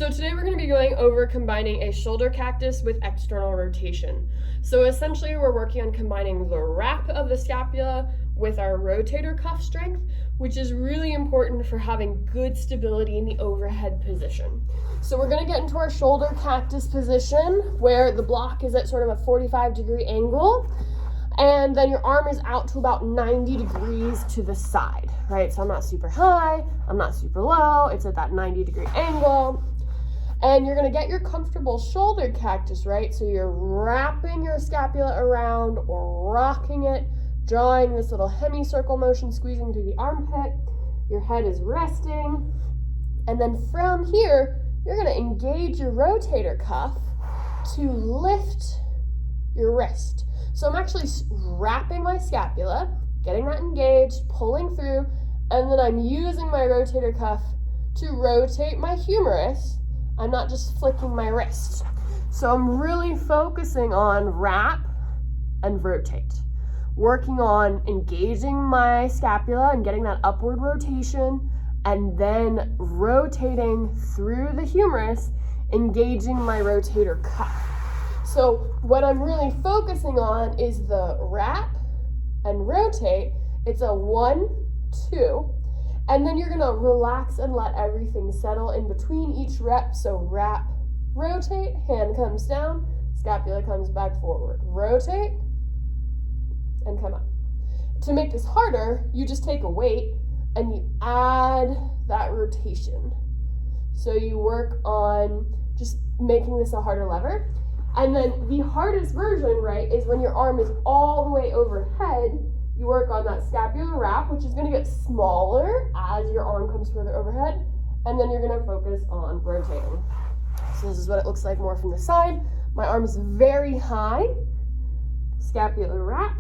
So today we're going to be going over combining a shoulder cactus with external rotation. So essentially we're working on combining the wrap of the scapula with our rotator cuff strength, which is really important for having good stability in the overhead position. So we're going to get into our shoulder cactus position where the block is at sort of a 45-degree angle. And then your arm is out to about 90 degrees to the side, right? So I'm not super high, I'm not super low, it's at that 90-degree angle. And you're gonna get your comfortable shoulder cactus, right? So you're wrapping your scapula around or rocking it, drawing this little hemicircle motion, squeezing through the armpit. Your head is resting. And then from here, you're gonna engage your rotator cuff to lift your wrist. So I'm actually wrapping my scapula, getting that engaged, pulling through, and then I'm using my rotator cuff to rotate my humerus. I'm not just flicking my wrist. So I'm really focusing on wrap and rotate, working on engaging my scapula and getting that upward rotation, and then rotating through the humerus, engaging my rotator cuff. So what I'm really focusing on is the wrap and rotate. It's a 1, 2, and then you're gonna relax and let everything settle in between each rep. So wrap, rotate, hand comes down, scapula comes back forward. Rotate, and come up. To make this harder, you just take a weight and you add that rotation. So you work on just making this a harder lever. And then the hardest version, right, is when your arm is all the way overhead. You work on that scapular wrap, which is going to get smaller as your arm comes further overhead, and then you're going to focus on rotating. So this is what it looks like more from the side. My arm is very high, scapular wrap,